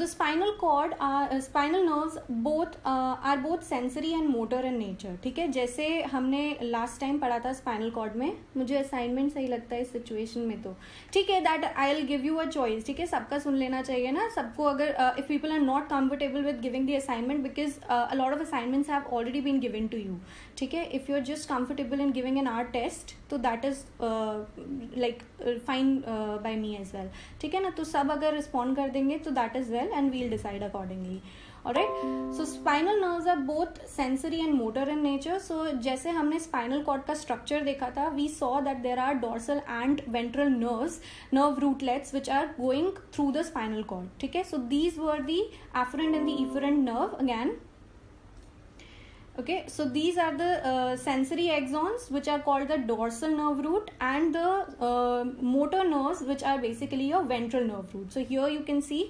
the spinal cord, spinal nerves both are both sensory and motor in nature. ठीक है, जैसे हमने last time पढ़ा था स्पाइनल कॉर्ड में, मुझे असाइनमेंट सही लगता है इस सिचुएशन में, तो ठीक है that I will give you a choice. ठीक है, सबका सुन लेना चाहिए ना सबको. अगर if people are not comfortable with giving the assignment, because a lot of assignments have already been given to you. ठीक है, if you are just comfortable in giving an art test, तो that is like fine by me as well. ठीक है ना, तो सब अगर respond कर देंगे तो that is well and we'll decide accordingly. Alright, so spinal nerves are both sensory and motor in nature. So जैसे हमने spinal cord का structure देखा था, we saw that there are dorsal and ventral nerves, nerve rootlets which are going through the spinal cord. ठीक है, so these were the afferent and the efferent nerve again. Okay, so these are the sensory axons which are called the dorsal nerve root, and the motor nerves which are basically your ventral nerve root. So here you can see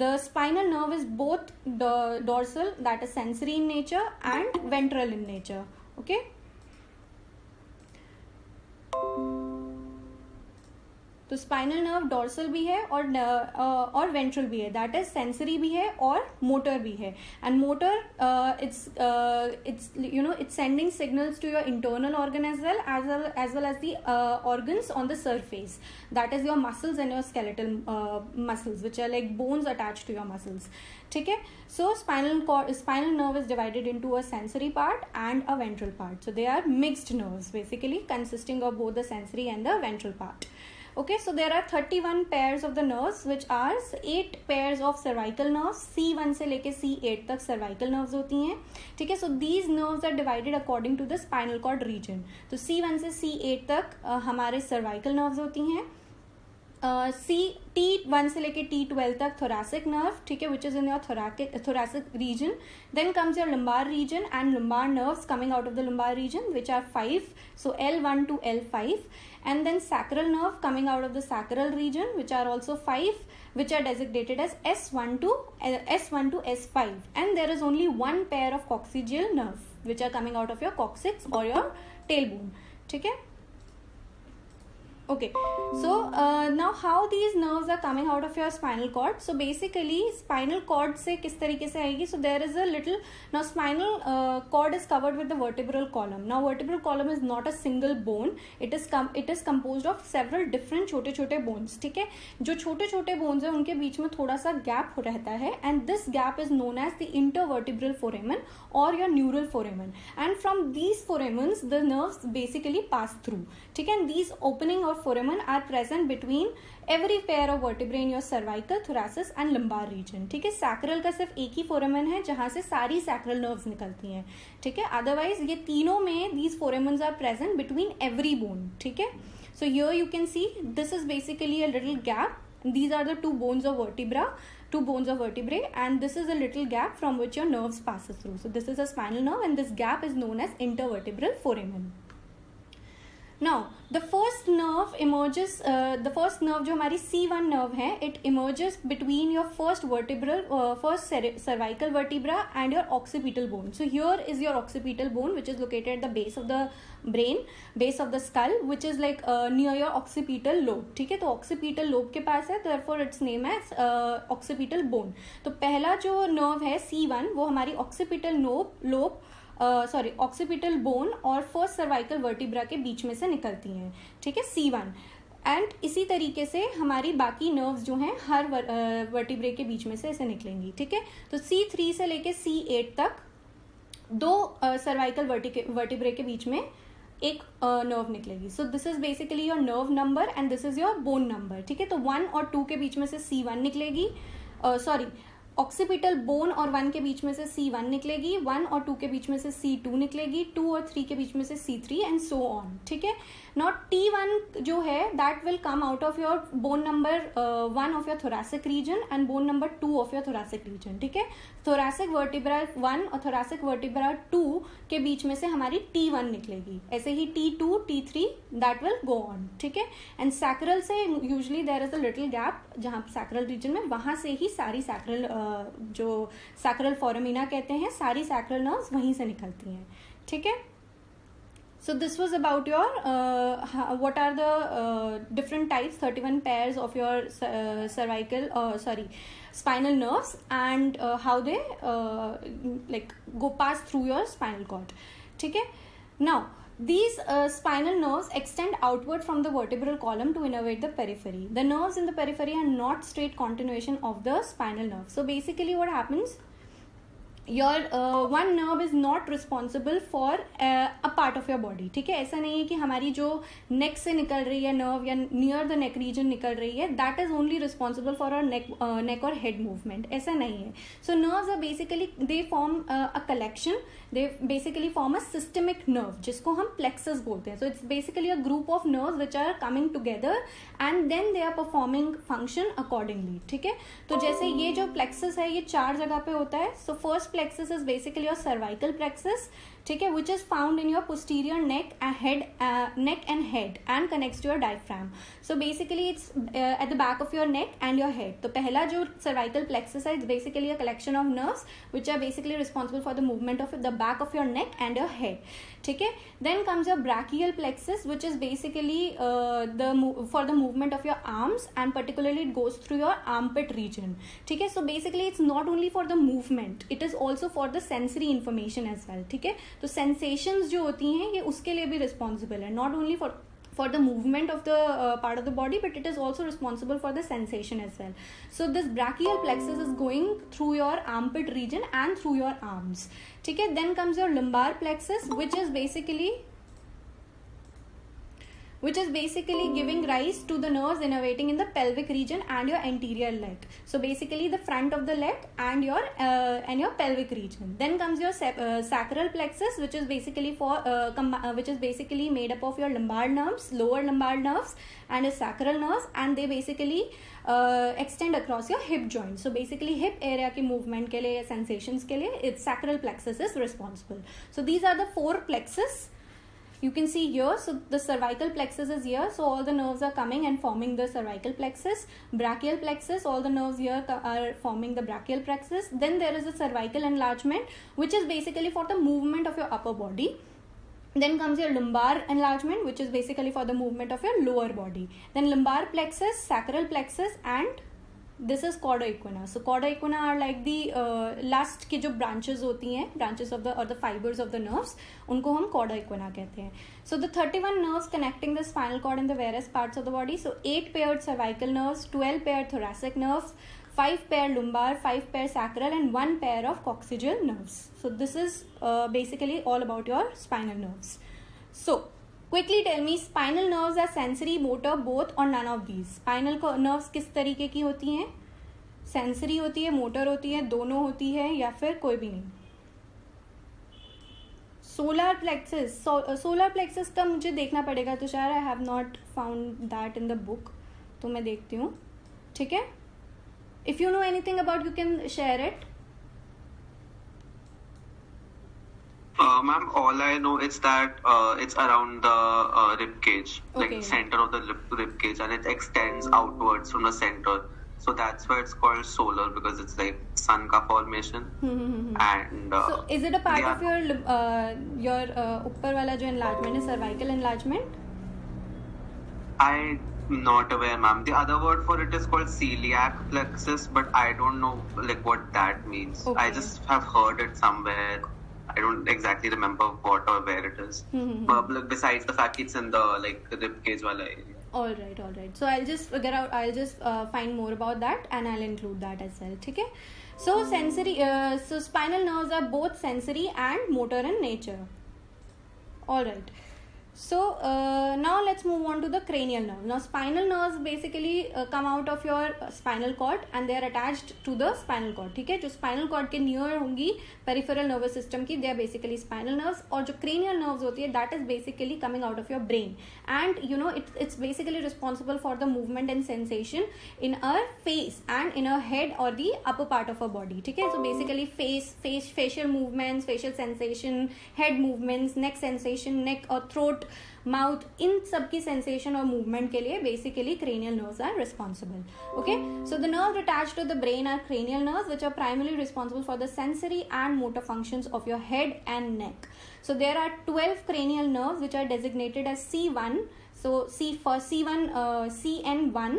the spinal nerve is both the dorsal, that is sensory in nature, and ventral in nature. Okay, तो spinal nerve dorsal भी है और ventral भी है, that is sensory भी है और motor भी है. And motor it's you know it's sending signals to your internal organ as well as the organs on the surface, that is your muscles and your skeletal muscles which are like bones attached to your muscles. ठीक है, सो spinal nerve is divided into a sensory part and a ventral part. So they are mixed nerves basically consisting of both the sensory and the ventral part. Okay, so there are 31 pairs of the nerves which are 8 pairs of cervical nerves. C1 से लेके C8 तक cervical nerves होती हैं. ठीक है, so these nerves are divided according to the spinal cord region. तो C1 से C8 तक हमारे cervical nerves होती हैं. T1 से लेके T12 तक thoracic nerve, ठीक है, which is in your thoracic region. Then comes your lumbar region and lumbar nerves coming out of the lumbar region, which are 5. So L1 to L5, and then sacral nerve coming out of the sacral region, which are also 5, which are designated as S1 to S5. And there is only one pair of coccygeal nerve, which are coming out of your coccyx or your tailbone. ठीक है. Okay, so now how these nerves are coming out of your spinal cord? So basically spinal cord से किस तरीके से आएगी? So there is a little, now spinal cord is covered with the vertebral column. Now vertebral column is not a single bone, it is composed of several different छोटे छोटे bones. ठीक है, जो छोटे छोटे bones हैं उनके बीच में थोड़ा सा gap रहता है, and this gap is known as the intervertebral foramen or your neural foramen, and from these foramens the nerves basically pass through. ठीक है, and these opening or foramen are present between every pair of vertebrae in your cervical, thoracic and lumbar region. ठीक है, sacral का सिर्फ एक ही foramen है जहां से सारी sacral nerves निकलती हैं. ठीक है, otherwise ये तीनों में these foramens are present between every bone. ठीक है, so here you can see this is basically a little gap. These are the two bones of vertebrae, and this is a little gap from which your nerves passes through. So this is a spinal nerve, and this gap is known as intervertebral foramen. Now the first nerve emerges, the first nerve जो हमारी C1 nerve है, it emerges between your first cervical vertebra and your occipital bone. So here is your occipital bone, which is located at the base of the brain, base of the skull, which is like near your occipital lobe. ठीक है, तो occipital lobe के पास है, therefore its name as occipital bone. तो पहला जो nerve है C1 वो हमारी occipital lobe ऑक्सीपिटल बोन और फर्स्ट सर्वाइकल वर्टिब्रा के बीच में से निकलती हैं. ठीक है, C1. एंड इसी तरीके से हमारी बाकी नर्व्स जो हैं हर वर्टिब्रे के बीच में से ऐसे निकलेंगी. ठीक है, तो C3 से लेके C8 तक दो सर्वाइकल वर्टिब्रे के बीच में एक नर्व निकलेगी. So this is basically your nerve number and this is your bone number. ठीक है, तो 1 और 2 के बीच में से C1 निकलेगी, ऑक्सीपिटल बोन और 1 के बीच में से C1 निकलेगी, 1 और 2 के बीच में से C2 निकलेगी, 2 और 3 के बीच में से C3 एंड सो ऑन. ठीक है, नॉट T1 जो है that will come out of your bone number 1 of your thoracic region and bone number 2 of your thoracic region. ठीक है, थोरैसिक वर्टिब्रा 1 और थोरैसिक वर्टिब्रा 2 के बीच में से हमारी T1 निकलेगी. ऐसे ही T2, T3 that will go on. ठीक है, एंड सैक्रल से usually there is a little gap जहां सैक्रल रीजन में, वहां से ही सारी सैक्रल जो सैक्रल फोरामिना कहते हैं, सारी सैक्रल नर्व्स वहीं से निकलती हैं. ठीक है, so this was about your what are the different types, 31 pairs of your cervical spinal nerves and how they like go pass through your spinal cord. ठीक है. Now these spinal nerves extend outward from the vertebral column to innervate the periphery. The nerves in the periphery are not straight continuation of the spinal nerve. So basically what happens, your one nerve is not responsible for a part of your body. ठीक है. ऐसा नहीं है कि हमारी जो neck से निकल रही है nerve या near the neck region निकल रही है, that is only responsible for our neck or head movement. ऐसा नहीं है. So nerves are basically, they form a collection, they basically form a systemic nerve जिसको हम plexus बोलते हैं. So it's basically a group of nerves which are coming together and then they are performing function accordingly. ठीक है. तो जैसे ये जो plexus है ये 4 जगह पे होता है. So first plexus is basically your cervical plexus, ठीक है, which is found in your posterior neck and head and connects to your diaphragm. So basically it's at the back of your neck and your head. तो पहला जो cervical plexus है, it's basically a collection of nerves which are basically responsible for the movement of the back of your neck and your head. ठीक है. Then comes your brachial plexus, which is basically for the movement of your arms and particularly it goes through your armpit region. ठीक है. So basically it's not only for the movement, it is also for the sensory information as well. ठीक है. तो sensations जो होती हैं ये उसके लिए भी responsible है, not only for the movement of the part of the body, but it is also responsible for the sensation as well. So this brachial plexus is going through your armpit region and through your arms. ठीक है. Then comes your lumbar plexus, which is basically giving rise to the nerves innervating in the pelvic region and your anterior leg. So basically the front of the leg and your pelvic region. Then comes your sacral plexus, which is basically made up of your lumbar nerves, lower lumbar nerves and your sacral nerves, and they basically extend across your hip joint. So basically hip area के movement के लिए, sensations के लिए, its sacral plexus is responsible. So these are the 4 plexus you can see here. So the cervical plexus is here, so all the nerves are coming and forming the cervical plexus. Brachial plexus, all the nerves here are forming the brachial plexus. Then there is a cervical enlargement, which is basically for the movement of your upper body. Then comes your lumbar enlargement, which is basically for the movement of your lower body. Then lumbar plexus, sacral plexus, and this is cauda equina. So cauda equina are like the last की जो branches होती हैं, branches of the fibers of the nerves, उनको हम cauda equina कहते हैं. So the 31 nerves connecting the spinal cord in the various parts of the body. So 8 paired cervical nerves, 12 paired thoracic nerves, 5 pair lumbar, 5 pair sacral, and 1 pair of coccygeal nerves. So this is basically all about your spinal nerves. So quickly tell me, spinal nerves are sensory, motor, both or none of these? Spinal nerves किस तरीके की होती हैं? Sensory होती है, motor होती है, दोनों होती है, या फिर कोई भी नहीं? सोलर प्लेक्सस का मुझे देखना पड़ेगा Tushar. I have not found that in the book, तो मैं देखती हूँ. ठीक है. If you know anything about, you can share it. Ma'am, all I know is that it's around the rib cage, Okay. like center of the rib cage, and it extends outwards from the center. So that's why it's called solar, because it's like sun ka formation. And So is it a part they of your ऊपर वाला जो enlargement है, cervical enlargement? I'm not aware, ma'am. The other word for it is called celiac plexus, but I don't know like what that means. I Okay. just have heard it somewhere. I don't exactly remember what or where it is. But like, besides the fact it's in the like rib cage wala area. All right. So I'll just find more about that and I'll include that as well. ठीक है. So so spinal nerves are both sensory and motor in nature. All right. So now let's move on to the cranial nerve. Now spinal nerves basically come out of your spinal cord and they are attached to the spinal cord. ठीक है. जो spinal cord के near होंगी peripheral nervous system की, they are basically spinal nerves. और जो cranial nerves होती है, that is basically coming out of your brain, and you know it's basically responsible for the movement and sensation in our face and in our head or the upper part of our body. ठीक है. So basically facial movements, facial sensation, head movements, neck sensation, neck or throat, mouth, इन सब की sensation और movement के लिए basically cranial nerves are responsible. Okay, so the nerves attached to the brain are cranial nerves, which are primarily responsible for the sensory and motor functions of your head and neck. So there are 12 cranial nerves which are designated as C1. So CN1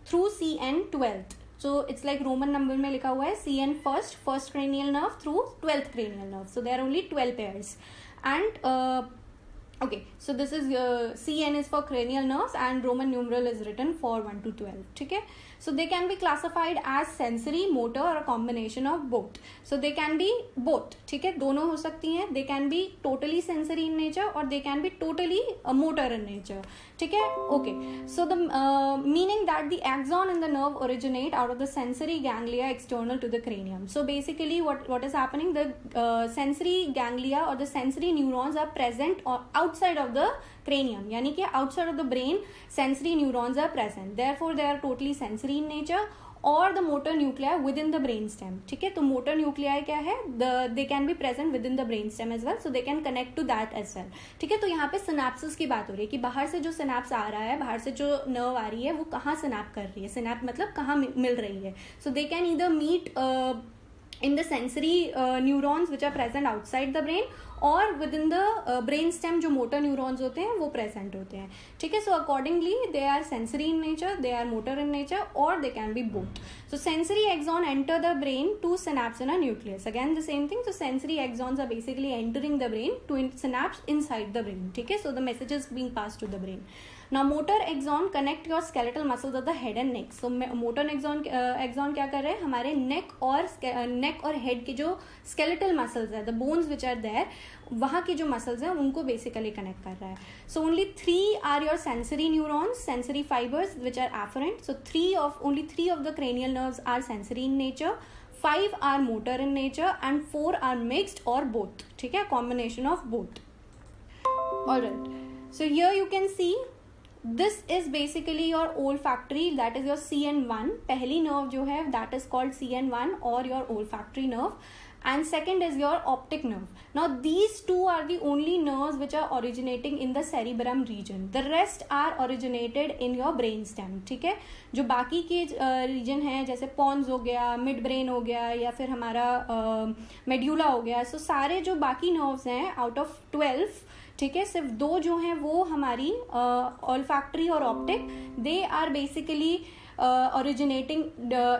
through CN12. So it's like Roman number में लिखा हुआ है CN first cranial nerve through 12th cranial nerve. So there are only 12 pairs. And okay, so this is CN is for cranial nerves and Roman numeral is written for 1 to 12. ठीक है, so they can be classified as sensory, motor or a combination of both. So they can be both. ठीक है, दोनों हो सकती हैं. They can be totally sensory in nature or they can be totally motor in nature. ठीक है, okay. So the meaning that the axon and the nerve originate out of the sensory ganglia external to the cranium. So basically what is happening, the sensory ganglia or the sensory neurons are present or outside of the cranium, यानी कि outside of the brain sensory neurons are present, therefore they are totally sensory in nature. और the motor nuclei within the brain stem. ठीक है, तो motor nuclei क्या है, they can be present within the brain stem as well, so they can connect to that as well. ठीक है, तो यहाँ पे सिनेप्सिस की बात हो रही है कि बाहर से जो सिनेप्स आ रहा है, बाहर से जो नर्व आ रही है, वो कहाँ सिनेप कर रही है, सिनेप मतलब कहाँ मिल रही है. So they can either meet in the sensory neurons which are present outside the brain और within the brain stem जो मोटर न्यूरॉन्स होते हैं वो प्रेजेंट होते हैं. ठीक है, so accordingly they are sensory in nature, they are motor in nature और they can be both. So sensory axon enter the brain to synapse in a nucleus. Again the same thing. So sensory axons are basically entering the brain to synapse inside the brain. ठीक है, so the message is being pass to the brain. Now motor axon connect your skeletal muscles of the head and neck. So motor axon क्या कर रहे हैं, हमारे neck और head के जो skeletal muscles है, the bones which are there, वहाँ की जो muscles हैं उनको basically connect कर रहा है. So only 3 are your sensory neurons, sensory fibers which are afferent. So only 3 of the cranial nerves are sensory in nature, 5 are motor in nature and 4 are mixed or both. ठीक है, combination of both. Alright, so here you can see this is basically your olfactory, that is your CN1. पहली nerve जो है that is called CN1 or your olfactory nerve, and second is your optic nerve. Now these two are the only nerves which are originating in the cerebrum region. The rest are originated in your brain stem. ठीक है, जो बाकी के region हैं जैसे pons हो गया, mid brain हो गया या फिर हमारा medulla हो गया, so सारे जो बाकी nerves हैं out of 12, ठीक है, सिर्फ 2 जो हैं वो हमारी olfactory और optic, they are basically originating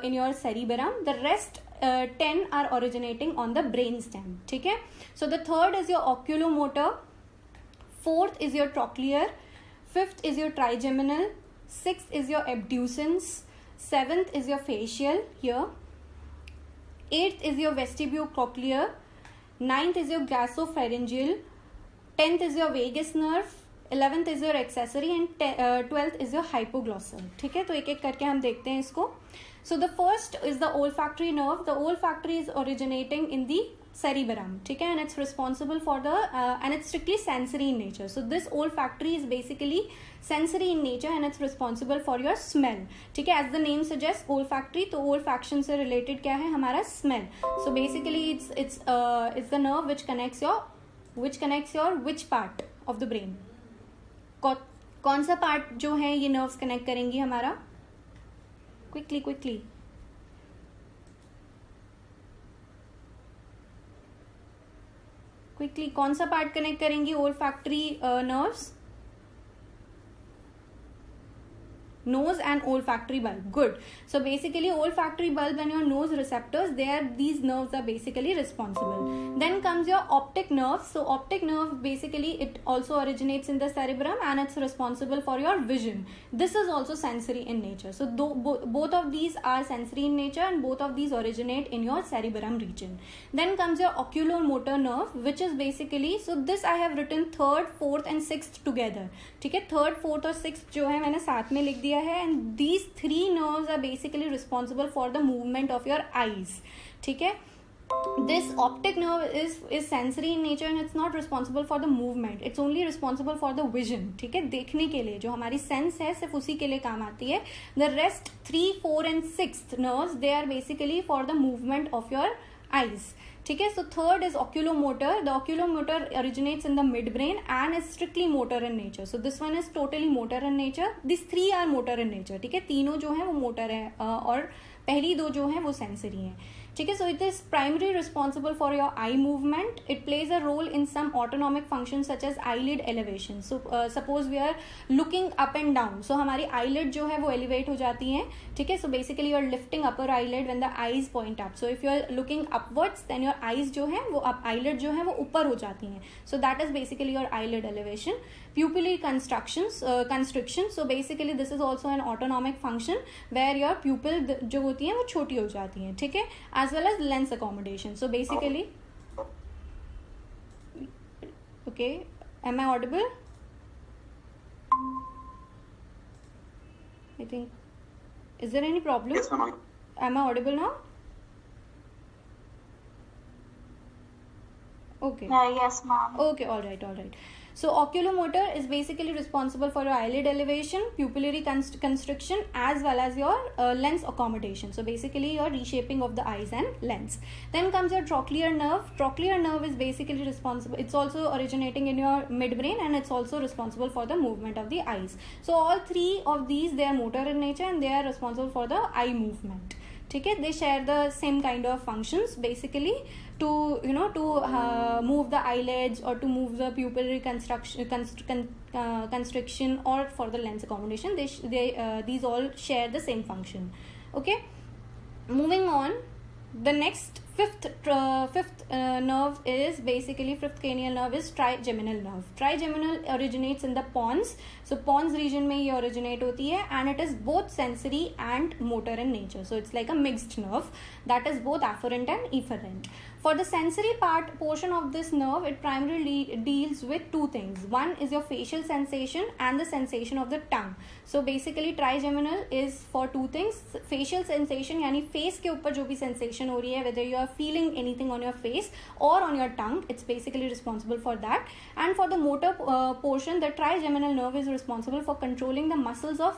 in your cerebrum. The rest 10 are originating on the brain stem. ठीक है, so the third is your oculomotor, fourth is your trochlear, fifth is your trigeminal, sixth is your abducens, seventh is your facial here, eighth is your vestibulocochlear, ninth is your glossopharyngeal, 10th is your vagus nerve, 11th is your accessory and 12th is your hypoglossal. ठीक है, तो एक एक करके हम देखते हैं इसको. So the first is the olfactory nerve. The olfactory is originating in the cerebrum. ठीक है, and it's responsible for the and it's strictly sensory in nature. So this olfactory is basically sensory in nature and it's responsible for your smell. ठीक है, as the name suggests olfactory, तो olfaction से related क्या है हमारा smell. So basically it's the nerve which connects your which part of the brain. कौन सा part जो है ये नर्व्स कनेक्ट करेंगी हमारा, क्विकली कौन सा पार्ट कनेक्ट करेंगी olfactory nerves? Nose and olfactory bulb. Good. So basically olfactory bulb and your nose receptors, these nerves are basically responsible. Then comes your optic nerve. So optic nerve basically it also originates in the cerebrum and it's responsible for your vision. This is also sensory in nature. So both of these are sensory in nature and both of these originate in your cerebrum region. Then comes your oculomotor nerve, which is basically, so this I have written 3rd, 4th and 6th together. ठीक है, 3rd, 4th और 6th जो है मैंने साथ में लिख दिया है, and these 3 nerves are basically responsible for the movement of your eyes. ठीक है, this optic nerve is sensory in nature and it's not responsible for the movement, it's only responsible for the vision. ठीक है, देखने के लिए जो हमारी sense है सिर्फ उसी के लिए काम आती है. The rest 3, 4 and 6th nerves, they are basically for the movement of your eyes. ठीक है, so third is oculomotor. The oculomotor originates in the midbrain and is strictly motor in nature. So this one is totally motor in nature. These 3 are motor in nature. ठीक है, तीनों जो हैं वो motor है और पहली दो जो हैं वो सेंसरी हैं, ठीक है. So it is primary responsible for your eye movement. It plays a role in some autonomic function such as eyelid elevation. So suppose we are looking up and down, so हमारी eyelid जो है वो elevate हो जाती हैं, ठीक है. So basically you are lifting upper eyelid when the eyes point up. So if you are looking upwards then your eyes जो है वो आईलिड जो है वो ऊपर हो जाती हैं. सो that is basically your eyelid elevation. Pupillary constriction. So basically this is also an autonomic function where your pupil जो होती हैं वो छोटी हो जाती हैं, ठीक है. As well as lens accommodation. So basically, okay, am I audible? I think, is there any problem? Yes, ma'am. Am I audible now? Okay. Yes, ma'am. Okay, all right. So oculomotor is basically responsible for your eyelid elevation, pupillary constriction, as well as your lens accommodation. So basically your reshaping of the eyes and lens. Then comes your trochlear nerve. Trochlear nerve is basically responsible. It's also originating in your midbrain, and it's also responsible for the movement of the eyes. So all three of these, they are motor in nature and they are responsible for the eye movement. Okay, they share the same kind of functions basically to move the eyelids or to move the pupillary constriction or for the lens accommodation. These all share the same function. Okay, moving on, the next fifth nerve is basically, fifth cranial nerve is trigeminal nerve. Trigeminal originates in the pons. So pons region में ये originate होती है, and it is both sensory and motor in nature. So it's like a mixed nerve that is both afferent and efferent. For the sensory portion of this nerve, it primarily deals with two things. One is your facial sensation and the sensation of the tongue. So basically trigeminal is for two things. Facial sensation यानी face के ऊपर जो भी sensation हो रही है, whether you are feeling anything on your face or on your tongue, it's basically responsible for that. And for the motor portion, the trigeminal nerve is responsible for controlling the muscles of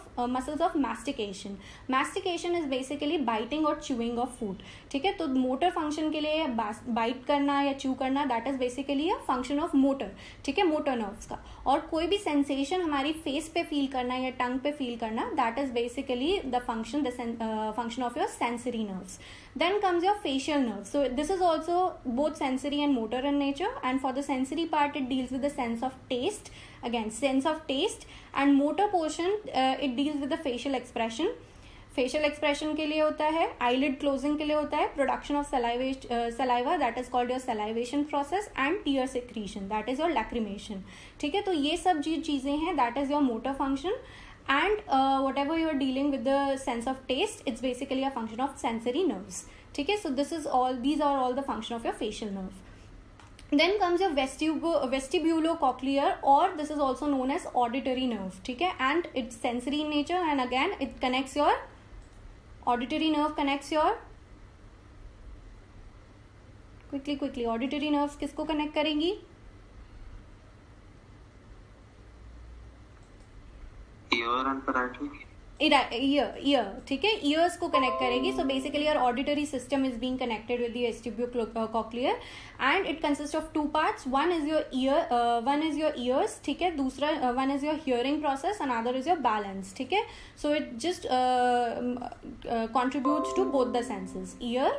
mastication. Mastication is basically biting or chewing of food. ठीक है, तो motor function के लिए bite करना या chew करना, that is basically a function of motor, ठीक है, मोटर नर्व्स का. और कोई भी सेंसेशन हमारी फेस पे फील करना या टंग पे फील करना, that is basically the function of your sensory nerves. Then comes your facial nerve. So this is also both sensory and motor in nature, and for the sensory part it deals with the sense of taste, again sense of taste, and motor portion it deals with the facial expression. Facial expression के लिए होता है, eyelid closing के लिए होता है, production of saliva that is called your salivation process, and tear secretion that is your lacrimation. ठीक है, तो ये सब जो चीज़ें हैं that is your motor function. And whatever you are dealing with the sense of taste, it's basically a function of sensory nerves. ठीक है, so these are all the function of your facial nerve. Then comes your vestibulocochlear, or this is also known as auditory nerve. ठीक है, and it's sensory in nature, and again it connects your auditory nerve connects your quickly auditory nerves किसको connect करेंगी? Ear and parietal. Ear, ठीक है, ears को connect करेगी. So basically your auditory system is being connected with the vestibulocochlear, and it consists of two parts. One is your ears, ठीक है, दूसरा one is your hearing process, another is your balance. ठीक है, so it just contributes to both the senses, ear,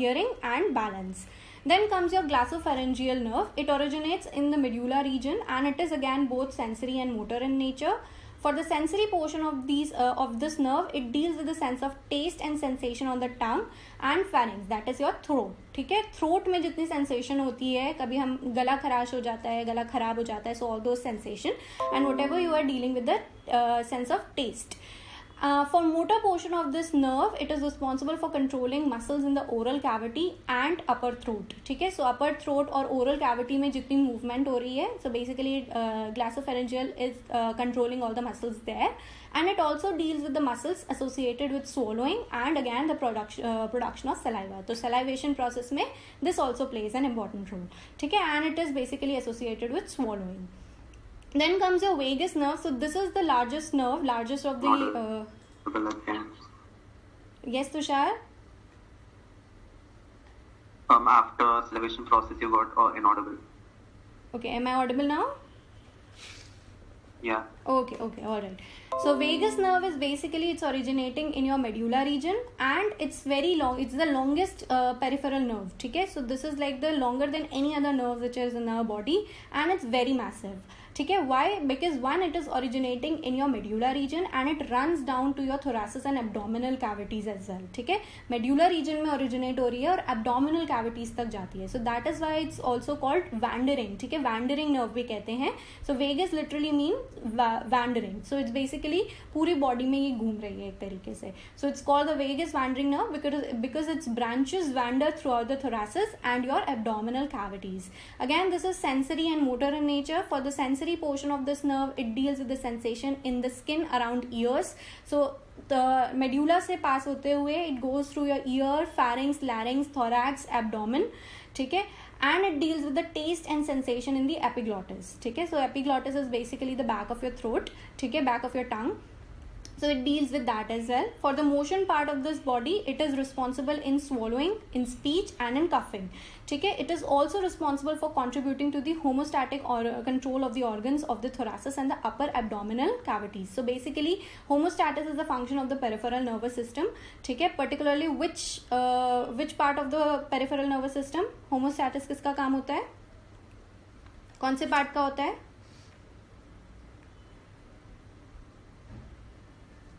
hearing and balance. Then comes your glossopharyngeal nerve. It originates in the medulla region, and it is again both sensory and motor in nature. For the sensory portion of this nerve, it deals with the sense of taste and sensation on the tongue and pharynx, that is your throat. ठीक है, throat में जितनी sensation होती है, कभी हम गला खराश हो जाता है, गला खराब हो जाता है, so all those sensation, and whatever you are dealing with the sense of taste. For motor portion of this nerve, it is responsible for controlling muscles in the oral cavity and upper throat. ठीक है, so upper throat और oral cavity में जितनी movement हो रही है, so basically glossopharyngeal is controlling all the muscles there, and it also deals with the muscles associated with swallowing and again the production of saliva. तो salivation process में this also plays an important role. ठीक है, and it is basically associated with swallowing. Then comes your vagus nerve. So this is the largest of the yes, Tushar. After salivation process you got inaudible. Okay, am I audible now? Yeah. Okay, okay, all right. So vagus nerve is basically, it's originating in your medulla region, and it's very long. It's the longest peripheral nerve. Okay, so this is like the longer than any other nerve which is in our body, and it's very massive. Okay, why? Because one, it is originating in your medulla region and it runs down to your thoracic and abdominal cavities as well. ठीक है, medulla region में originate हो रही है और abdominal cavities तक जाती है. So that is why it's also called wandering. ठीक है, wandering nerve भी कहते हैं. So vagus literally means wandering. So it's basically पूरी body में ये घूम रही है एक तरीके से. So it's called the vagus wandering nerve because its branches wander throughout the thoracic and your abdominal cavities. Again, this is sensory and motor in nature. For the sensory portion of this nerve, it deals with the sensation in the skin around ears. So the medulla से pass होते हुए it goes through your ear, pharynx, larynx, thorax, abdomen. ठीक है, and it deals with the taste and sensation in the epiglottis. ठीक है, so epiglottis is basically the back of your throat. ठीक है, back of your tongue. So it deals with that as well. For the motion part of this body, it is responsible in swallowing, in speech, and in coughing. Okay? It is also responsible for contributing to the homeostatic or control of the organs of the thoracic and the upper abdominal cavities. So basically, homeostasis is a function of the peripheral nervous system. Okay? Particularly, which part of the peripheral nervous system? Homeostasis किसका काम होता है? कौन से part का होता है?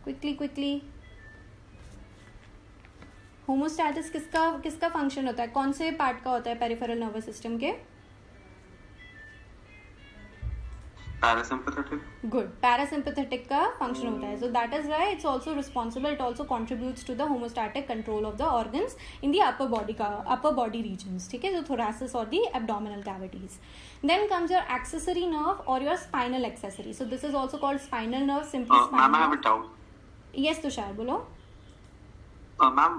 Quickly होमोस्टैटिस किसका फंक्शन होता है, कौन से पार्ट का होता है पेरिफेरल नर्वस सिस्टम के? पैरासिम्पैथेटिक. गुड, पैरासिम्पैथेटिक का फंक्शन होता है. So that is why it's also responsible, it also contributes to the homeostatic control of the organs in the upper body regions. ठीक है, जो thoracic और the abdominal cavities. Then comes your accessory nerve or your spinal accessory. So this is also called spinal nerve, simply spinal. Ma'am, I have a doubt. Yes, Tushar, बोलो. Ma'am,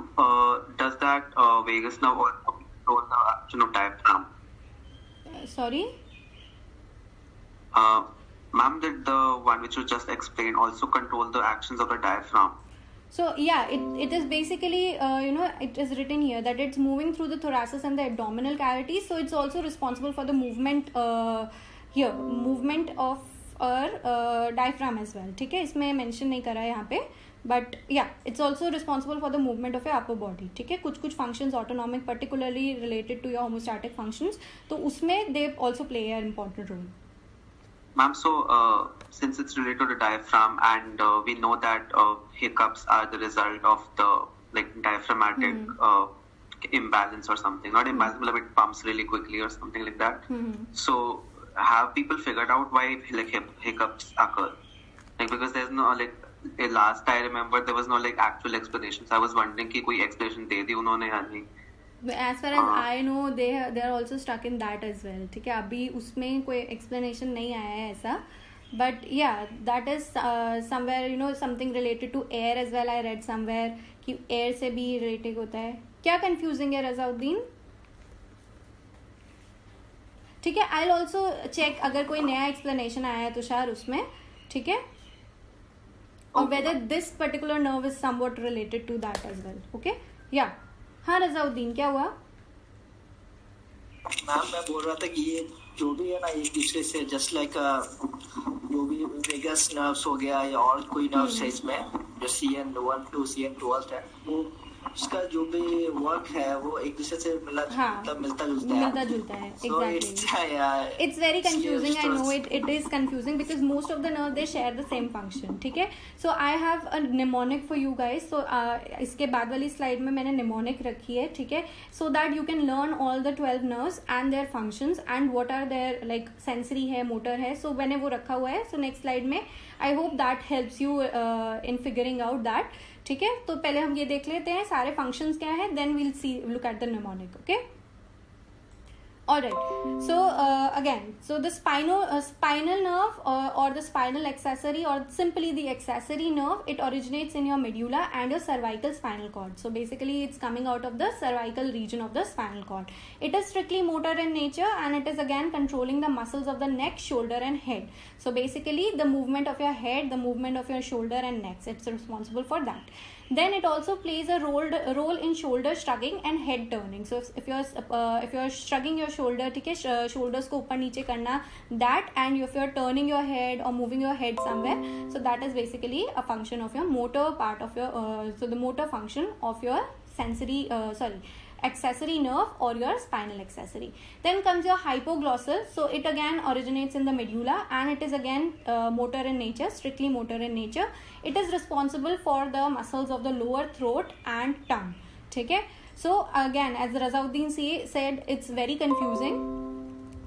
does that vagus nerve also control the action of diaphragm? Sorry? Ma'am, did the one which you just explained also control the actions of the diaphragm? So yeah, it is basically it is written here that it's moving through the thoracic and the abdominal cavities. So it's also responsible for the movement movement of our diaphragm as well. ठीक है, इसमें mention नहीं करा है यहाँ पे, but yeah, it's also responsible for the movement of your upper body. ठीक है, कुछ functions autonomic, particularly related to your homeostatic functions, तो उसमें they also play an important role. Ma'am, so since it's related to the diaphragm and we know that hiccups are the result of the diaphragmatic imbalance or something, not imbalance, but it pumps really quickly or something like that. So have people figured out why hiccups occur? Because there's no last I remember there was no actual explanations. I was wondering कि कोई explanation दे दी उन्होंने या नहीं. As far as I know, they are also stuck in that as well. ठीक है, अभी उसमें कोई explanation नहीं आया है ऐसा, but yeah, that is somewhere something related to air as well. I read somewhere कि air से भी related होता है. क्या confusing है रज़ाउद्दीन? ठीक है, I'll also check अगर कोई नया explanation आया है तुषार उसमें. ठीक है, or whether this particular nerve is somewhat related to that as well. Okay, yeah. हाँ रज़ाउद्दीन, क्या हुआ? मैम, मैं बोल रहा था कि ये जो भी है ना, एक दूसरे से जस्ट लाइक जो भी वेगस नर्व्स हो गया या और कोई नर्व्स है इसमें, जो CN1 to CN12 है, वो उसका जो भी वर्क है वो एक दूसरे से मिलता जुलता है. Exactly. It's very confusing. I know it is confusing because most of the nerves they share the same function. ठीक है, so I have a mnemonic for you guys. So इसके बाद वाली slide में मैंने mnemonic रखी है. ठीक है, so that you can learn all the 12 nerves and their functions and what are their sensory है, motor है. So मैंने वो रखा हुआ है. So next slide में I hope that helps you in figuring out that. ठीक है, तो पहले हम ये देख लेते हैं सारे फंक्शंस क्या है, then we'll see look at the mnemonic. Okay, alright. So again, so the spinal nerve or the spinal accessory or simply the accessory nerve, it originates in your medulla and your cervical spinal cord. So basically it's coming out of the cervical region of the spinal cord. It is strictly motor in nature and it is again controlling the muscles of the neck, shoulder and head. So basically the movement of your head, the movement of your shoulder and necks, it's responsible for that. Then it also plays a role in shoulder shrugging and head turning. So if you're shrugging your shoulder, ठीक है, shoulders को ऊपर नीचे करना, that, and if you're turning your head or moving your head somewhere, so that is basically a function of your motor part of your so the motor function of your sensory accessory nerve or your spinal accessory. Then comes your hypoglossal. So it again originates in the medulla, and it is again motor in nature, strictly motor in nature. It is responsible for the muscles of the lower throat and tongue. ठीक है. So again, as Razauddin said, it's very confusing.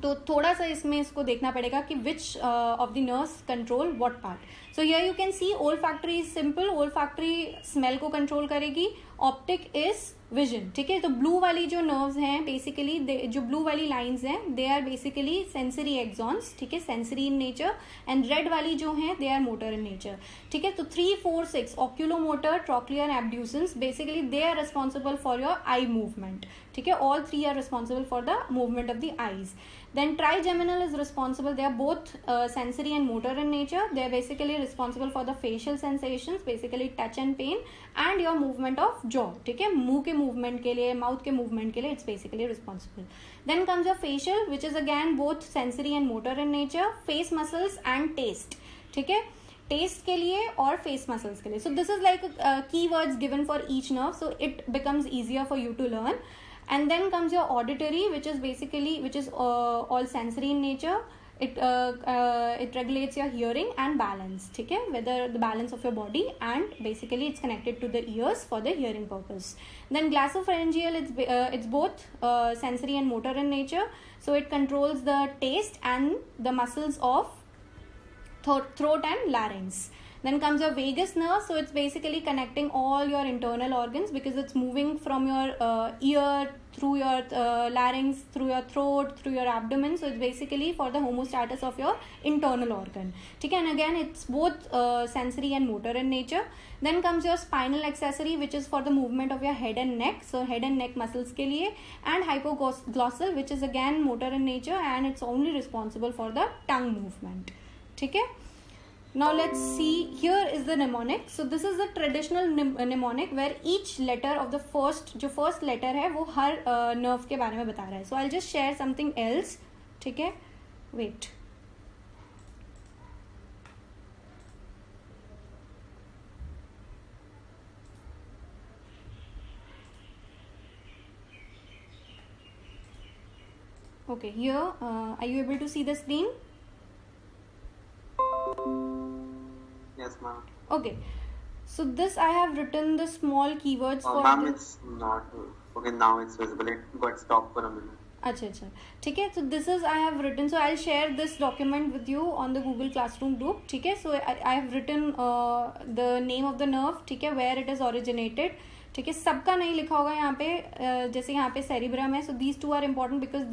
तो थोड़ा सा इसमें इसको देखना पड़ेगा कि which of the nerves control what part. So here you can see olfactory is simple. Olfactory smell को control करेगी. Optic is vision. ठीक है. तो blue वाली जो nerves हैं basically जो blue वाली lines हैं they are basically sensory axons. ठीक है, sensory in nature. And red वाली जो हैं they are motor in nature. ठीक है. तो 3, 4, 6 oculomotor, trochlear, abducens basically they are responsible for your eye movement. ठीक है. All three are responsible for the movement of the eyes. Then trigeminal is responsible. They are both sensory and motor in nature. They are basically responsible for the facial sensations, basically touch and pain, and your movement of jaw. ठीक है, मुंह के movement के लिए, mouth के movement के लिए, it's basically responsible. Then comes your facial, which is again both sensory and motor in nature. Face muscles and taste. ठीक है, टेस्ट के लिए और फेस मसल्स के लिए. So this is like keywords given for each nerve, so it becomes easier for you to learn. And then comes your auditory, which is all sensory in nature. It regulates your hearing and balance. ठीक है, whether the balance of your body, and basically it's connected to the ears for the hearing purpose. Then glossopharyngeal, it's both sensory and motor in nature. So it controls the taste and the muscles of throat and larynx. Then comes your vagus nerve. So it's basically connecting all your internal organs, because it's moving from your ear through your larynx, through your throat, through your abdomen. So it's basically for the homeostasis of your internal organ. ठीक है, and again it's both sensory and motor in nature. Then comes your spinal accessory, which is for the movement of your head and neck. So head and neck muscles के लिए. And hypoglossal, which is again motor in nature, and it's only responsible for the tongue movement. ठीक है. Now let's see, here is the mnemonic. So this is the traditional mnemonic where each letter of the जो first letter है वो हर nerve के बारे में बता रहा है. So I'll just share something else. ठीक है, wait. Okay, here are you able to see the screen? Yes, ma'am. Okay, so this I have written the small keywords for. Ma'am, it's not. Okay, now it's visible. It got stopped for a minute. अच्छा, ठीक है. So this is I have written. So I'll share this document with you on the Google Classroom group. ठीक है. So I have written the name of the nerve. ठीक है, where it is originated. ठीक है, सबका नहीं लिखा होगा यहाँ पे. जैसे यहाँ पे cerebrum है. So these two are important because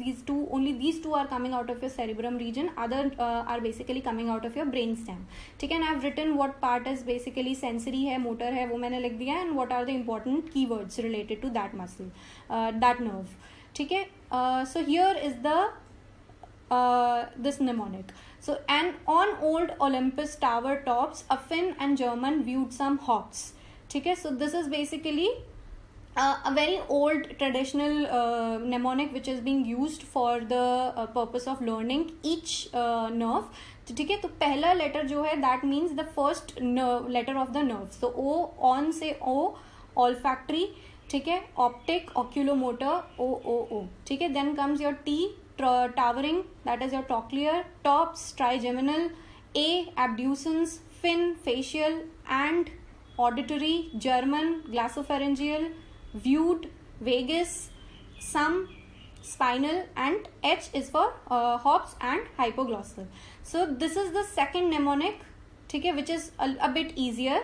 only these two are coming out of your cerebrum region. Other are basically coming out of your brain stem. ठीक है, and I have written what part is basically sensory है, motor है, वो मैंने लिख दिया, and what are the important keywords related to that muscle, that nerve. ठीक है. So here is the this mnemonic. So, and on old Olympus tower tops, a Finn and German viewed some hops. ठीक है. So this is basically a very old traditional mnemonic which is being used for the purpose of learning each nerve. ठीक है, तो पहला letter जो है that means the first letter of the nerve. So O, on से O, olfactory. ठीक है, optic, oculomotor, O. ठीक है. Then comes your T, towering, that is your trochlear, tops, trigeminal, A, abducens, Finn, facial, and auditory, German, glossopharyngeal, viewed, vagus, some, spinal, and H is for hops and hypoglossal. So this is the second mnemonic, ठीक है, which is a bit easier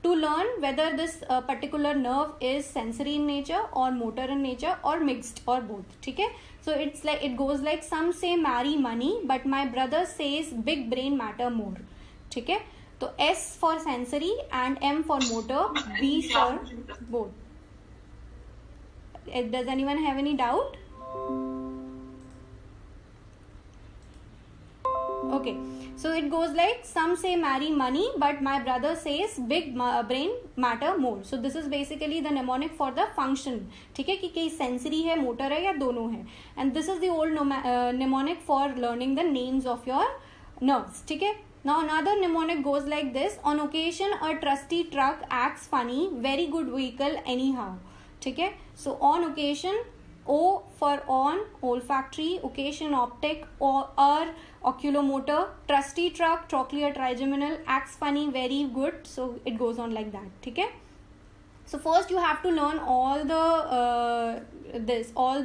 to learn whether this particular nerve is sensory in nature or motor in nature or mixed or both. ठीक है. So it's like, it goes like, some say marry money, but my brother says big brain matter more. ठीक है. तो S for sensory and M for motor, B for both. Does anyone have any doubt? Okay, so it goes like some say marry money but my brother says big brain matter more. So this is basically the mnemonic for the function. ठीक है, कि कई sensory है, motor है या दोनों है. And this is the old mnemonic for learning the names of your nerves. ठीक है. Now another mnemonic goes like this: on occasion a trusty truck acts funny, very good vehicle anyhow. ठीक है. So on occasion, O for on, olfactory, occasion optic, or oculomotor, trusty truck, trochlear trigeminal, acts funny, very good. So it goes on like that. ठीक है. So first you have to learn all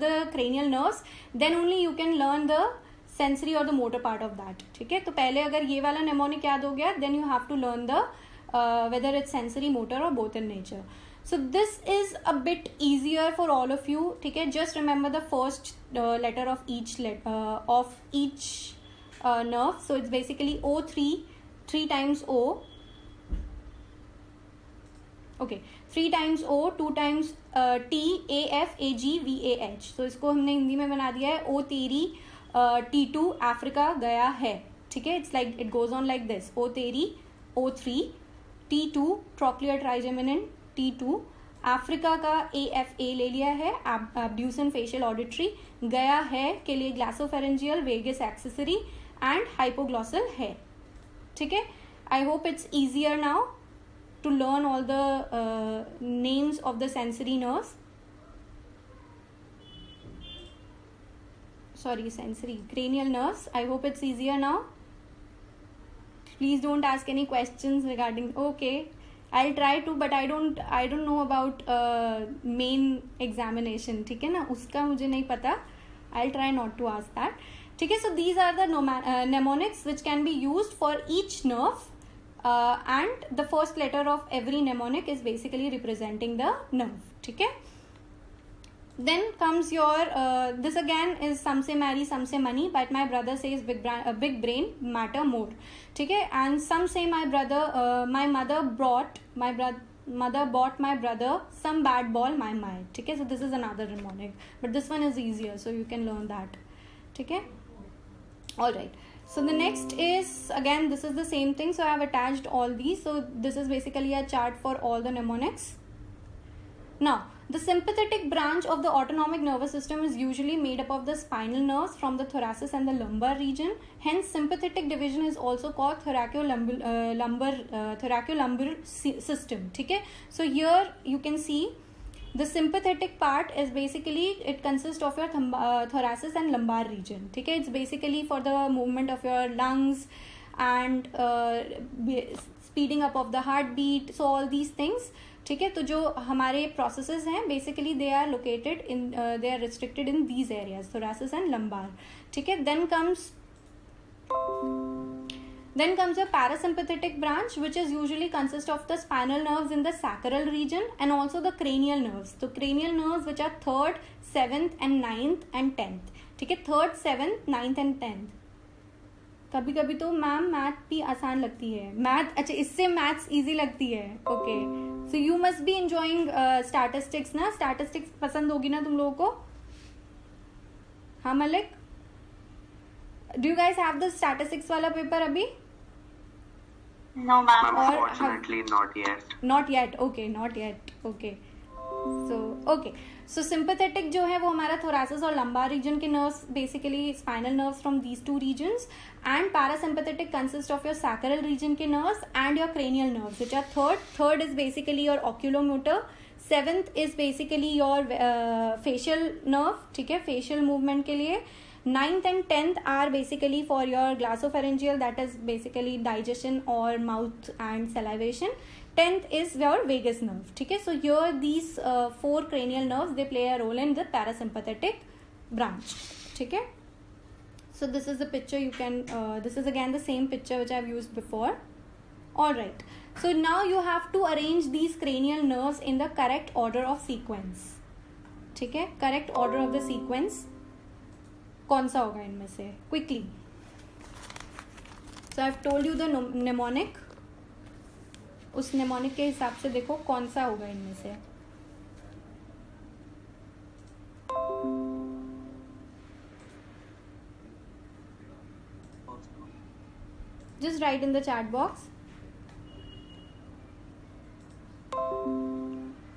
the cranial nerves, then only you can learn the sensory or the motor part of that. ठीक है. तो पहले अगर ये वाला mnemonic याद हो गया, then you have to learn the whether it's sensory, motor or both in nature. So this is a bit easier for all of you. ठीक है. Just remember the first letter of each nerve. So it's basically O3, 3 times O. Okay, 3 times O, 2 times T, A, F, A, G, V, A, H. So इसको हमने हिंदी में बना दिया है O तेरी T2 Africa गया है. ठीक है. It's like it goes on like this: O तेरी, O3, T2 trochlear trigeminal, T2 Africa का AFA ले लिया है, abducent facial auditory, गया है के लिए ग्लासोफेरेंजियल, वेगस एक्सेसरी एंड हाइपोग्लॉसल है. ठीक है. I hope it's easier now to learn all the names of the sensory nerves. Sorry, sensory cranial nerves. I hope it's easier now. Please don't ask any questions regarding. Okay, I'll try to, but I don't know about main examination. ठीक है ना, उसका मुझे नहीं पता. I'll try not to ask that. ठीक है. So these are the mnemonics which can be used for each nerve, and the first letter of every mnemonic is basically representing the nerve. ठीक है. Then comes your this again is some say marry, some say money, but my brother says big brain matter more. ठीक है. And some say my mother bought my brother some bad ball my. ठीक है. So this is another mnemonic, but this one is easier, so you can learn that. ठीक है. All right. So the next is, again this is the same thing, so I have attached all these. So this is basically a chart for all the mnemonics. Now the sympathetic branch of the autonomic nervous system is usually made up of the spinal nerves from the thoracic and the lumbar region. Hence sympathetic division is also called thoracolumbar system. ठीक है. So here you can see the sympathetic part is basically, it consists of your thoracic and lumbar region. ठीक है. It's basically for the movement of your lungs and speeding up of the heartbeat, so all these things. ठीक है. तो जो हमारे processes हैं basically they are located in, they are restricted in these areas, thoracic and lumbar. ठीक है. Then comes a parasympathetic branch, which is usually consist of the spinal nerves in the sacral region and also the cranial nerves. So cranial nerves which are 3rd, 7th and 9th and 10th. ठीक है. 3rd, 7th, 9th and 10th. कभी कभी तो ma'am math भी आसान लगती है. Math, अच्छा इससे मैथ्स इजी लगती है. Okay. So you must be enjoying statistics ना. स्टैटिस्टिक्स पसंद होगी ना तुम लोगों को. हाँ Malik, do you guys have the statistics वाला पेपर अभी? No, ma'am. Unfortunately, not yet. Not yet. Okay, not yet. Okay. So sympathetic जो है वो हमारा thoracic और lumbar region के nerves, basically spinal nerves from these two regions, and parasympathetic consist of your sacral region के nerves and your cranial nerves which are third is basically your oculomotor, 7th is basically your facial nerve. ठीक है. facial movement के लिए. 9th and 10th are basically for your glossopharyngeal, that is basically digestion or mouth and salivation. 10th is your vagus nerve. ठीक है. So here these 4 cranial nerves, they play a role in the parasympathetic branch. ठीक है. So this is the picture you can this is again the same picture which I've used before. All right. So now you have to arrange these cranial nerves in the correct order of sequence. ठीक है. correct order of the sequence कौन सा होगा इनमें से? Quickly. So I have told you the mnemonic. उस mnemonic के हिसाब से देखो कौन सा होगा इनमें से. Just write in the chat box.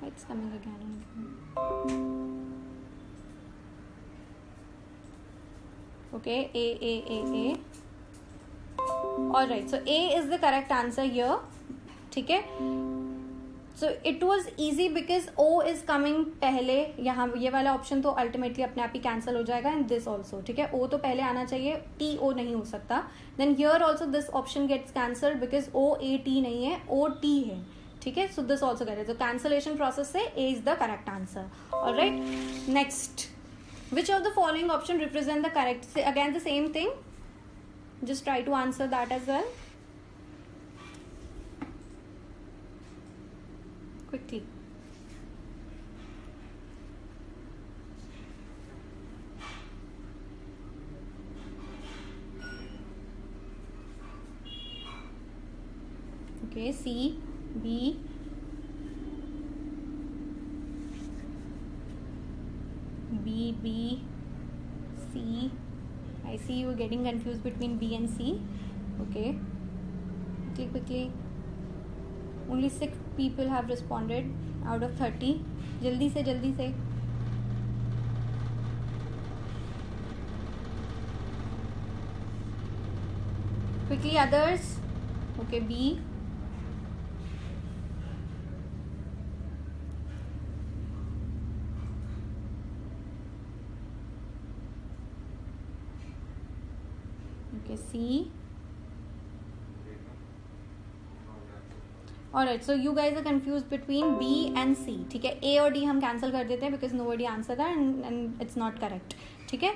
It's coming again and again. Okay, A. Alright, so A is the correct answer here. ठीक है. So it was easy because O is coming पहले. यहाँ ये वाला ऑप्शन तो अल्टीमेटली अपने आप ही cancel हो जाएगा एंड दिस ऑल्सो. ठीक है, O तो पहले आना चाहिए, T O नहीं हो सकता. Then here also this option gets cancelled because O A T नहीं है, O T है. ठीक है, सो दिस ऑल्सो करेक्ट. तो कैंसलेशन प्रोसेस से A is the correct answer. Alright, next. Which of the following option represent the correct? Again the same thing. Just try to answer that as well. Quickly. Okay, C, B, B, C. I see you getting confused between B and C. Okay. Quickly. Only 6 people have responded out of 30. जल्दी से. Quickly, others. Okay, B. Okay, C. Alright, so you guys are confused between B and C. ठीक है, A और D हम cancel कर देते हैं because nobody answered that and it's not correct. ठीक है.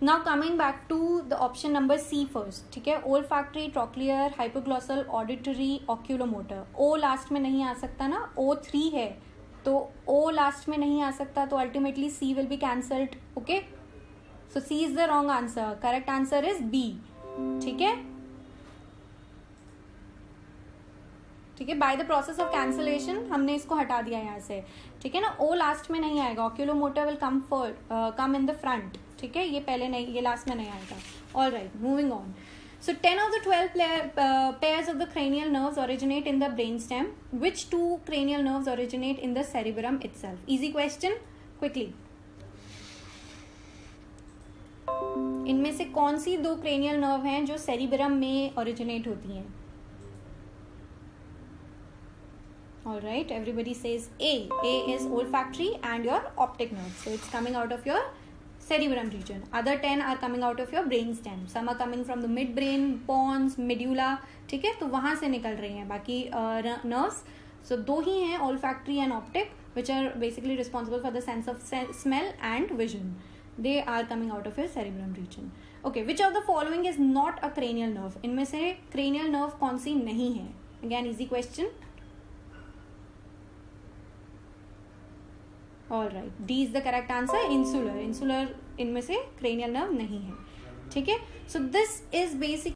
Now coming back to the option number C first. ठीक है, olfactory, trochlear, hypoglossal, auditory, oculomotor. O last में नहीं आ सकता ना, O3 है तो O last में नहीं आ सकता तो ultimately C will be cancelled. Okay, so C is the wrong answer. Correct answer is B. ठीक है. ठीक है, by the process of cancellation हमने इसको हटा दिया यहाँ से. ठीक है ना, ओ लास्ट में नहीं आएगा. Oculomotor will come in the front. ठीक है, ये पहले नहीं, ये लास्ट में नहीं आएगा. All right, moving on. So 10 of the 12 pairs of the cranial nerves originate in the brainstem. Which 2 cranial nerves originate in the cerebrum itself? Easy question. Quickly. इनमें से कौन सी 2 cranial nerve हैं जो cerebrum में originate होती हैं? All right, everybody says A. A is olfactory and your optic nerve. So it's coming out of your cerebrum region. Other 10 are coming out of your brainstem. Some are coming from the midbrain, pons, medulla. ठीक है, तो वहाँ से निकल रही हैं बाकी nerves. So 2 ही हैं, olfactory and optic, which are basically responsible for the sense of smell and vision. They are coming out of your cerebrum region. Okay, which of the following is not a cranial nerve? इनमें से cranial nerve कौन सी नहीं है? Again, easy question. All right, D is the correct answer. Insular इनमें से cranial nerve नहीं है. ठीक है, so this is basic